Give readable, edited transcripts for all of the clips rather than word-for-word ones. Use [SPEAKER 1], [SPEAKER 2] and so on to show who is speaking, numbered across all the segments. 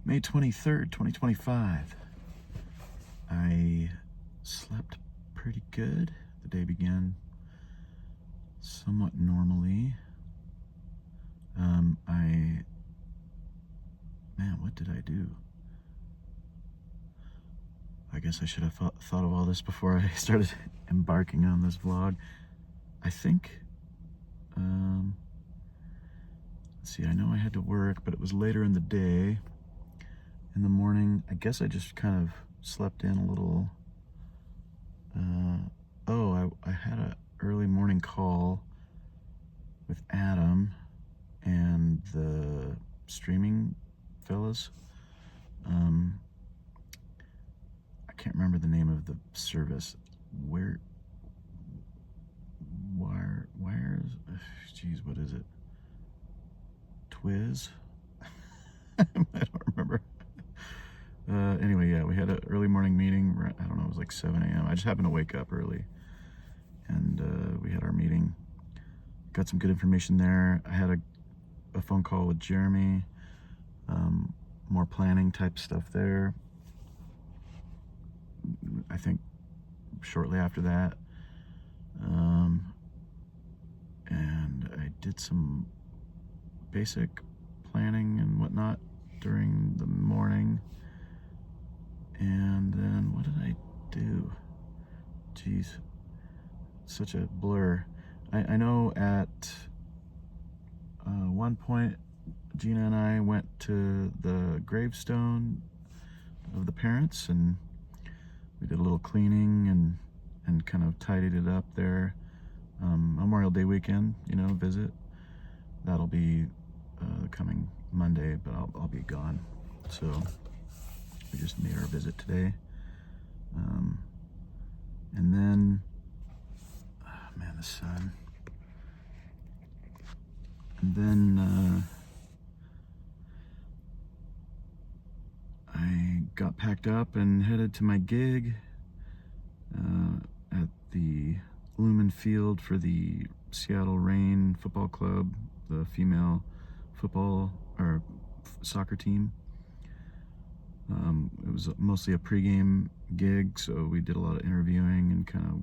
[SPEAKER 1] May 23rd, 2025. I slept pretty good. The day began somewhat normally. Man, what did I do? I guess I should have thought of all this before I started embarking on this vlog. I think, let's see, I know I had to work, but it was later in the day. In the morning, I guess I just kind of slept in a little. I had an early morning call with Adam and the streaming fellas. I can't remember the name of the service. Geez, what is it? Twiz? I don't remember. Anyway, yeah, we had an early morning meeting. I don't know, it was like 7 a.m. I just happened to wake up early, and we had our meeting. Got some good information there. I had a phone call with Jeremy. More planning type stuff there. I think shortly after that. And I did some basic planning and whatnot during the morning. And then what did I do? Jeez, such a blur. I know at one point Gina and I went to the gravestone of the parents, and we did a little cleaning and kind of tidied it up there. Memorial Day weekend, visit. That'll be coming Monday, but I'll be gone. So we just made our visit today. And then, man, the sun. And then I got packed up and headed to my gig at the Lumen Field for the Seattle Reign Football Club, the female football or soccer team. It was mostly a pregame gig, so we did a lot of interviewing and kind of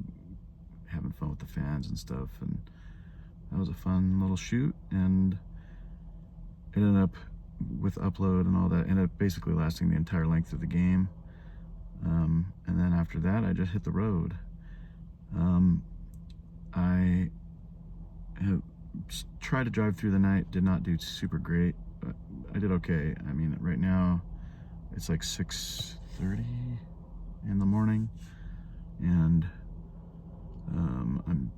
[SPEAKER 1] having fun with the fans and stuff, and that was a fun little shoot. And it ended up, with upload and all that, ended up basically lasting the entire length of the game. And then after that, I just hit the road. I have tried to drive through the night, did not do super great, but I did okay. I mean, right now it's like 6:30 in the morning, and I'm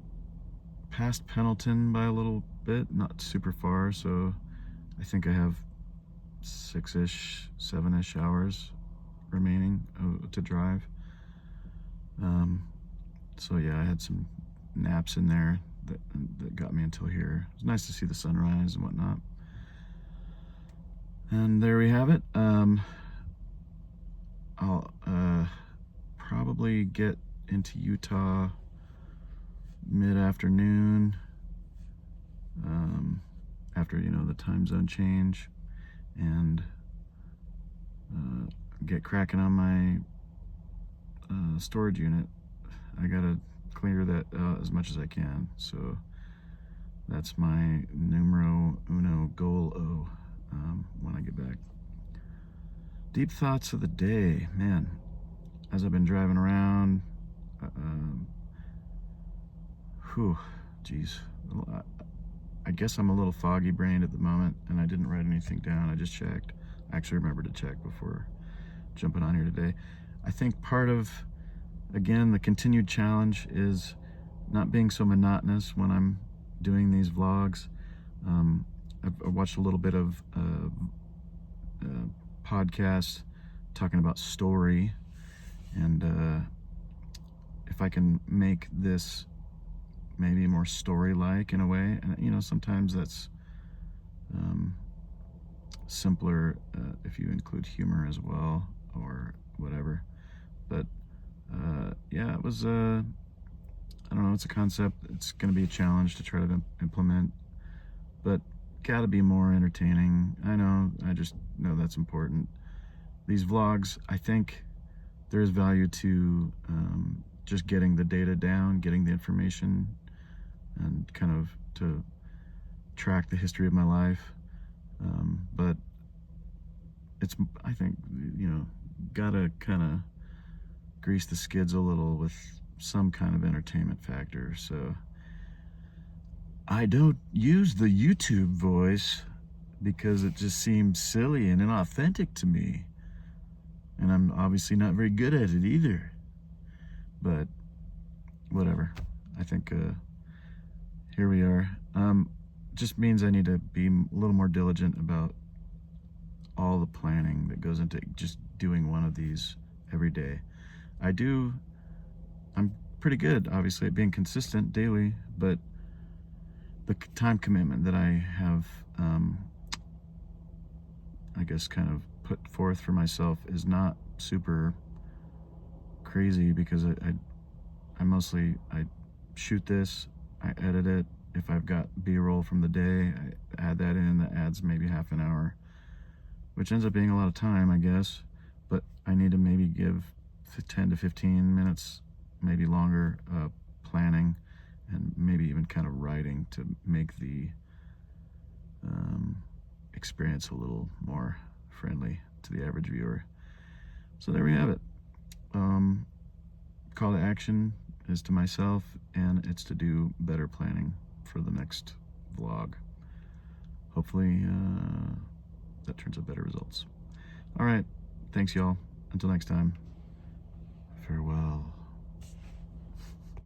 [SPEAKER 1] past Pendleton by a little bit, not super far, so I think I have 6-ish, 7-ish hours remaining to drive. So yeah, I had some naps in there that got me until here. It was nice to see the sunrise and whatnot. And there we have it. I'll probably get into Utah mid-afternoon, after the time zone change, and get cracking on my storage unit. I gotta clear that out as much as I can, so that's my numero uno goal when I get back. Deep thoughts of the day, man. As I've been driving around, geez, I guess I'm a little foggy brained at the moment, and I didn't write anything down. I just checked. I actually remembered to check before jumping on here today. I think part of, again, the continued challenge is not being so monotonous when I'm doing these vlogs. I've watched a little bit of podcast talking about story, and if I can make this maybe more story-like in a way, and sometimes that's simpler if you include humor as well, or whatever. But yeah, it was I don't know, it's a concept. It's going to be a challenge to try to implement, but gotta be more entertaining. I know, I just know that's important. these vlogs, I think there is value to just getting the data down, getting the information, and kind of to track the history of my life. But it's, I think, you know, gotta kind of grease the skids a little with some kind of entertainment factor. So I don't use the YouTube voice because it just seems silly and inauthentic to me. And I'm obviously not very good at it either. But whatever. I think here we are. Just means I need to be a little more diligent about all the planning that goes into just doing one of these every day. I'm pretty good, obviously, at being consistent daily, but the time commitment that I have, I guess, kind of put forth for myself is not super crazy, because I mostly shoot this, I edit it. If I've got B-roll from the day, I add that in. That adds maybe half an hour, which ends up being a lot of time, I guess. But I need to maybe give 10 to 15 minutes, maybe longer, planning, and maybe even kind of writing to make the experience a little more friendly to the average viewer. So there we have it. Call to action is to myself, and it's to do better planning for the next vlog. Hopefully that turns out better results. All right, thanks y'all. Until next time, farewell.